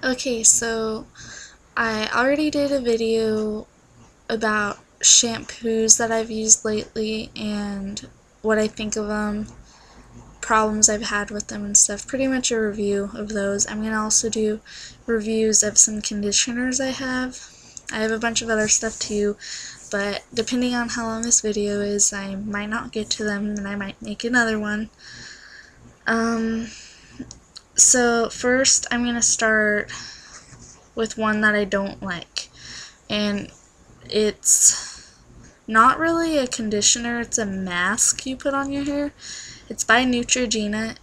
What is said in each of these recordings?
Okay, so I already did a video about shampoos that I've used lately and what I think of them, problems I've had with them and stuff. Pretty much a review of those. I'm going to also do reviews of some conditioners I have. I have a bunch of other stuff too, but depending on how long this video is, I might not get to them and I might make another one. So first I'm going to start with one that I don't like, and it's not really a conditioner, it's a mask you put on your hair. It's by Neutrogena.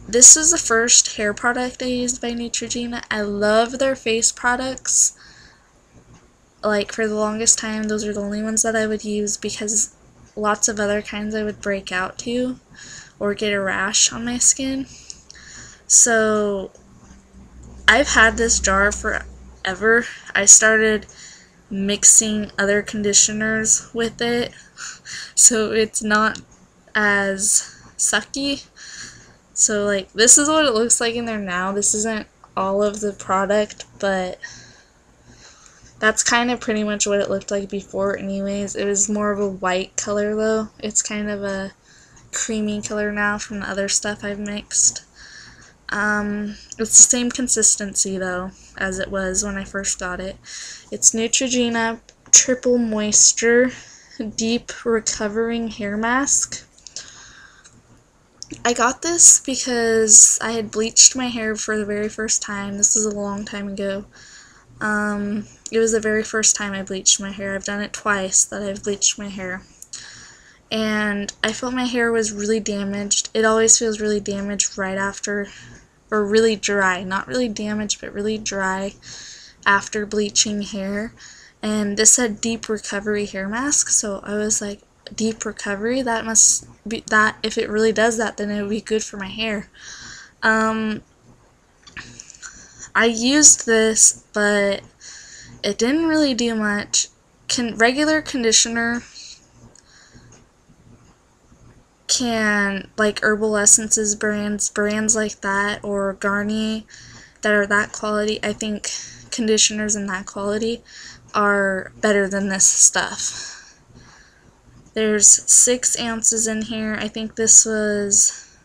This is the first hair product I used by Neutrogena. I love their face products. Like, for the longest time, those are the only ones that I would use because lots of other kinds I would break out to or get a rash on my skin. So I've had this jar forever. I started mixing other conditioners with it, so it's not as sucky. So like, this is what it looks like in there now. This isn't all of the product, but that's kind of pretty much what it looked like before anyways. It was more of a white color though. It's kind of a creamy color now from the other stuff I've mixed. It's the same consistency though as it was when I first got it. It's Neutrogena Triple Moisture Deep Recovering Hair Mask. I got this because I had bleached my hair for the very first time. This was a long time ago. It was the very first time I bleached my hair. I've done it twice that I've bleached my hair. And I felt my hair was really damaged. It always feels really damaged right after, or really dry. Not really damaged, but really dry after bleaching hair. And this said deep recovery hair mask, so I was like, deep recovery? That must be that. If it really does that, then it would be good for my hair. I used this, but it didn't really do much. Regular conditioner can, like Herbal Essences brands like that, or Garnier, that are that quality, I think conditioners in that quality are better than this stuff. There's 6 ounces in here. I think this was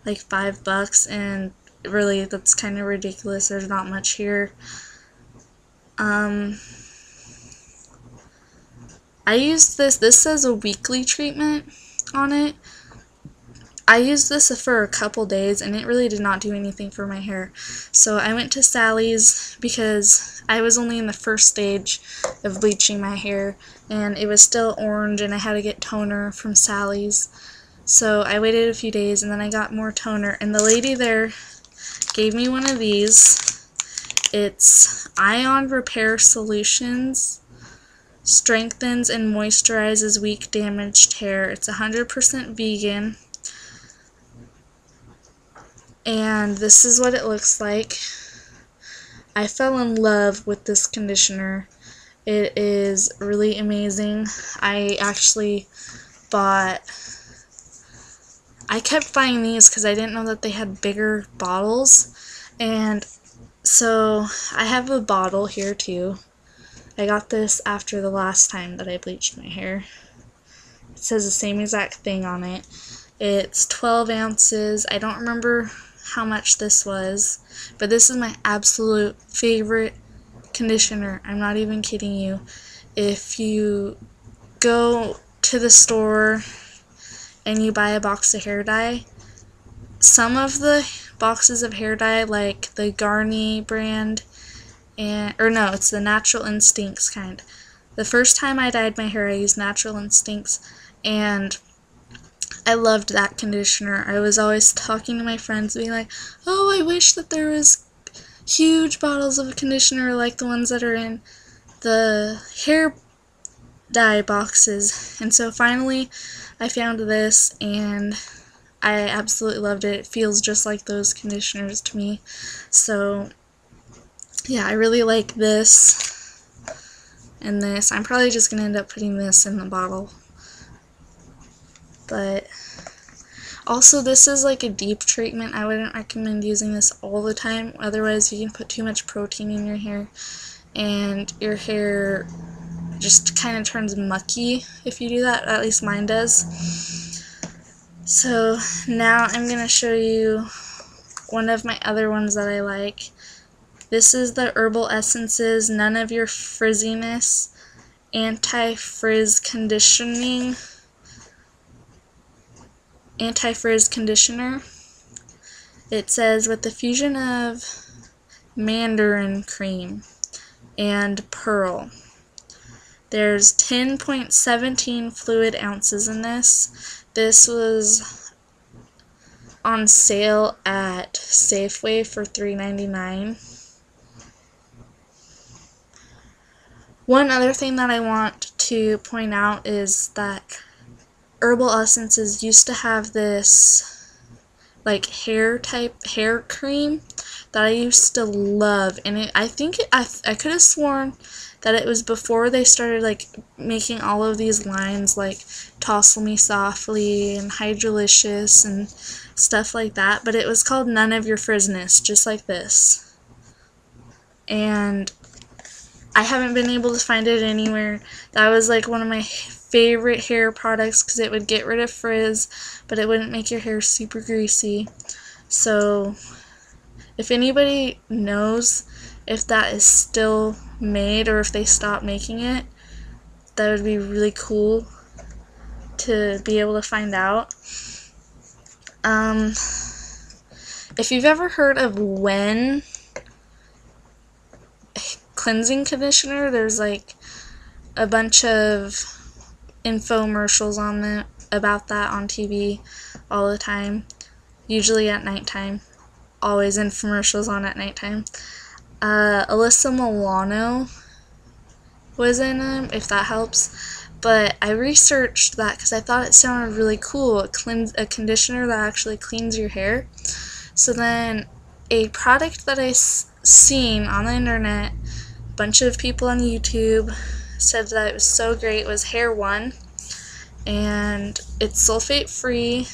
like $5, and really that's kind of ridiculous. There's not much here. I used this says a weekly treatment on it. I used this for a couple days and it really did not do anything for my hair. So I went to Sally's because I was only in the first stage of bleaching my hair and it was still orange and I had to get toner from Sally's. So I waited a few days and then I got more toner, and the lady there gave me one of these. It's Ion Repair Solutions. Strengthens and moisturizes weak damaged hair. It's 100% vegan. And this is what it looks like. I fell in love with this conditioner. It is really amazing. I kept buying these because I didn't know that they had bigger bottles. And so I have a bottle here too. I got this after the last time that I bleached my hair. It says the same exact thing on it. It's 12 ounces. I don't remember how much this was, but this is my absolute favorite conditioner. I'm not even kidding you. If you go to the store and you buy a box of hair dye, some of the boxes of hair dye, like the Garnier brand, or no, it's the Natural Instincts kind. The first time I dyed my hair, I used Natural Instincts, and I loved that conditioner. I was always talking to my friends, being like, oh, I wish that there was huge bottles of conditioner like the ones that are in the hair dye boxes. And so finally, I found this, and I absolutely loved it. It feels just like those conditioners to me. So yeah, I really like this and this. I'm probably just going to end up putting this in the bottle. But Also, this is like a deep treatment. I wouldn't recommend using this all the time, otherwise you can put too much protein in your hair and your hair just kind of turns mucky if you do that. At least mine does. So now I'm going to show you one of my other ones that I like. This is the Herbal Essences None of Your Frizziness Anti-Frizz Conditioner. It says, with the fusion of mandarin cream and pearl. There's 10.17 fluid ounces in this. This was on sale at Safeway for $3.99. One other thing that I want to point out is that Herbal Essences used to have this like hair cream that I used to love, and I could have sworn that it was before they started like making all of these lines like Tousle Me Softly and Hydrolicious and stuff like that, but it was called None of Your Frizziness, just like this. And I haven't been able to find it anywhere. That was like one of my favorite hair products because it would get rid of frizz, but it wouldn't make your hair super greasy. So if anybody knows if that is still made or if they stopped making it, that would be really cool to be able to find out. If you've ever heard of When cleansing conditioner, there's like a bunch of infomercials on it about that on TV all the time, usually at nighttime. Always infomercials on at nighttime. Alyssa Milano was in them, if that helps. But I researched that because I thought it sounded really cool. A conditioner that actually cleans your hair. So then a product that I seen on the internet, a bunch of people on YouTube said that it was so great, was Hair One, and it's sulfate free.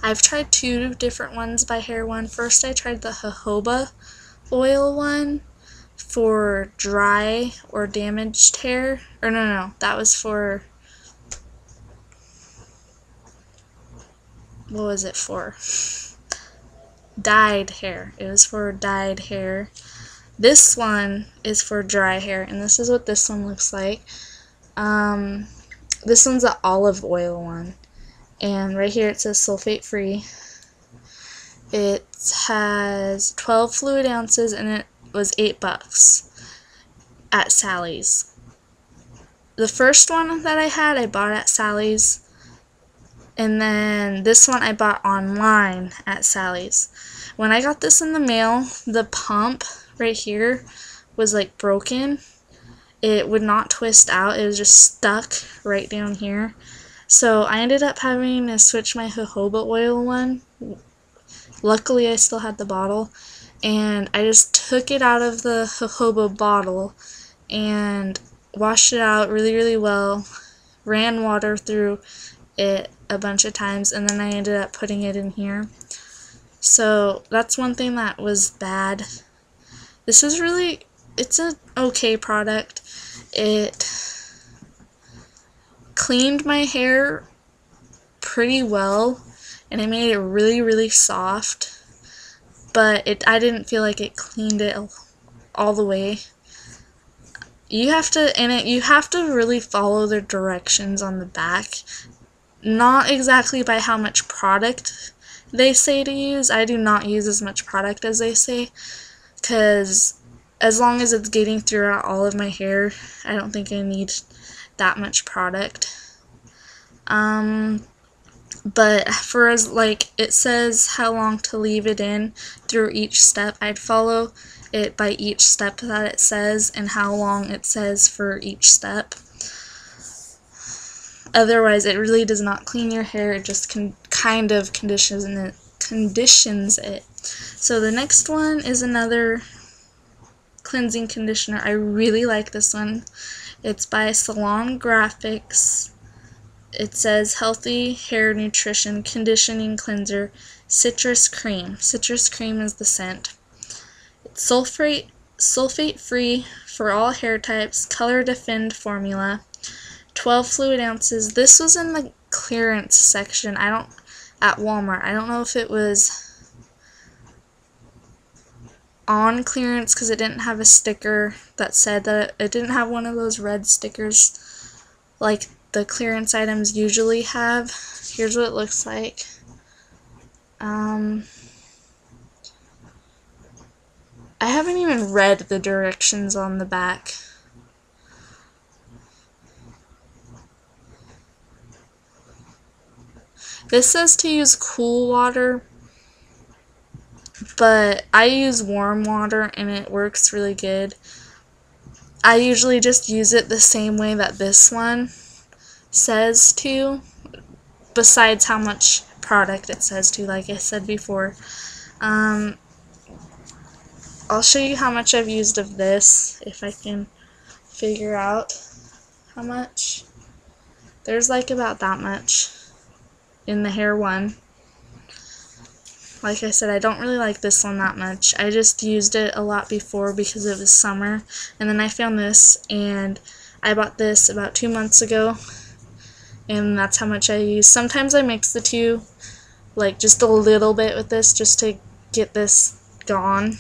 I've tried 2 different ones by Hair One. First I tried the jojoba oil one for dry or damaged hair, or no, that was for, what was it for? Dyed hair. It was for dyed hair. This one is for dry hair, and this is what this one looks like. This one's the olive oil one, and right here it says sulfate free. It has 12 fluid ounces, and it was $8 at Sally's. The first one that I had, I bought at Sally's, and then this one I bought online at Sally's. When I got this in the mail, the pump right here was like broken. It would not twist out. It was just stuck right down here. So I ended up having to switch my jojoba oil one. Luckily I still had the bottle, and I just took it out of the jojoba bottle and washed it out really well, ran water through it a bunch of times, and then I ended up putting it in here. So that's one thing that was bad. This is really, it's an okay product. It cleaned my hair pretty well, and it made it really soft, but I didn't feel like it cleaned it all the way. You have to really follow the directions on the back, not exactly by how much product they say to use. I do not use as much product as they say, because as long as it's getting throughout all of my hair, I don't think I need that much product. But for as like it says how long to leave it in through each step, I'd follow it by each step that it says and how long it says for each step. Otherwise, it really does not clean your hair. It just kind of conditions it. So the next one is another cleansing conditioner. I really like this one. It's by Salon Graphics, it says healthy hair nutrition conditioning cleanser citrus cream. Citrus cream is the scent. It's sulfate free for all hair types, color defend formula, 12 fluid ounces. This was in the clearance section. At Walmart. I don't know if it was on clearance because it didn't have a sticker that said that. It didn't have one of those red stickers like the clearance items usually have. Here's what it looks like. I haven't even read the directions on the back. This says to use cool water, but I use warm water and it works really good. I usually just use it the same way that this one says to, besides how much product it says to, like I said before. I'll show you how much I've used of this, if I can figure out how much. There's like about that much in the hair one. Like I said, I don't really like this one that much. I just used it a lot before because it was summer. And then I found this, and I bought this about 2 months ago. And that's how much I use. Sometimes I mix the two, like just a little bit with this, just to get this gone.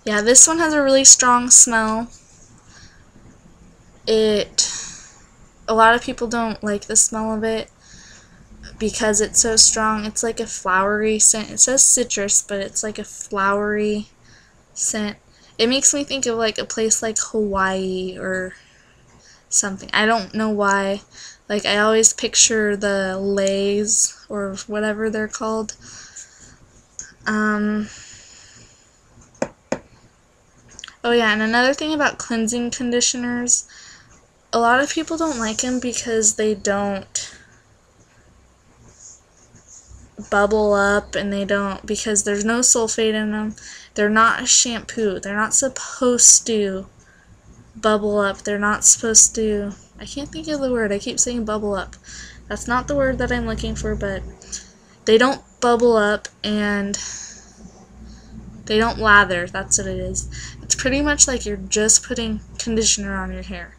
Yeah, this one has a really strong smell. A lot of people don't like the smell of it because it's so strong. It's like a flowery scent. It says citrus, but it's like a flowery scent. It makes me think of like a place like Hawaii or something. I don't know why. Like, I always picture the leis or whatever they're called. Oh yeah, and another thing about cleansing conditioners, a lot of people don't like them because they don't bubble up, and because there's no sulfate in them. They're not a shampoo. They're not supposed to bubble up. They're not supposed to, I can't think of the word. I keep saying bubble up. That's not the word that I'm looking for, but they don't bubble up and they don't lather. That's what it is. It's pretty much like you're just putting conditioner on your hair.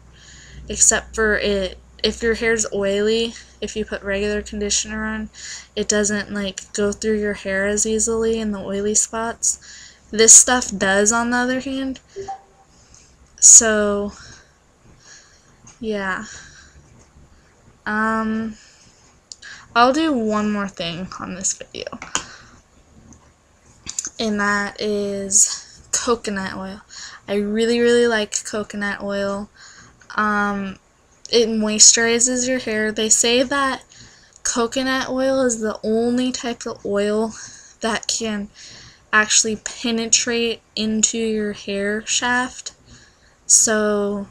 Except for if your hair's oily, if you put regular conditioner on, it doesn't like go through your hair as easily in the oily spots. This stuff does, on the other hand. So yeah. I'll do one more thing on this video, and that is coconut oil. I really, really like coconut oil. It moisturizes your hair. They say that coconut oil is the only type of oil that can actually penetrate into your hair shaft. So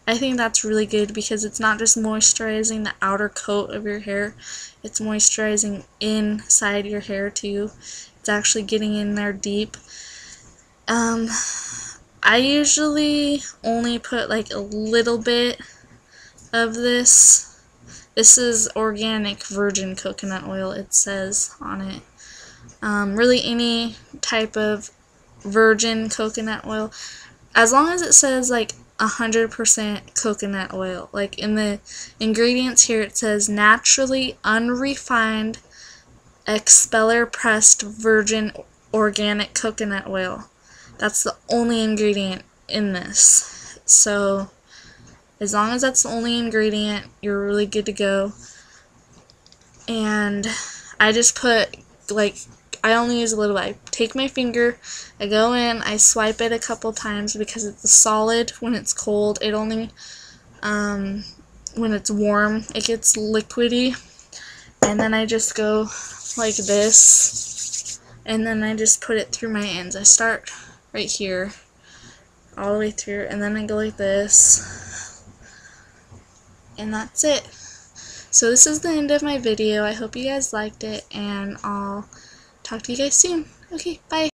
I think that's really good because it's not just moisturizing the outer coat of your hair, it's moisturizing inside your hair too. It's actually getting in there deep. I usually only put like a little bit of this. This is organic virgin coconut oil, it says on it. Really any type of virgin coconut oil, as long as it says like 100% coconut oil. Like in the ingredients here it says naturally unrefined expeller pressed virgin organic coconut oil. That's the only ingredient in this. So as long as that's the only ingredient, you're really good to go. And I just put, like, I only use a little bit. I take my finger, I go in, I swipe it a couple times because it's a solid. When it's cold, it only, when it's warm, it gets liquidy. And then I just go like this, and then I just put it through my ends. I start right here, all the way through, and then I go like this, and that's it. So this is the end of my video. I hope you guys liked it, and I'll talk to you guys soon. Okay, bye.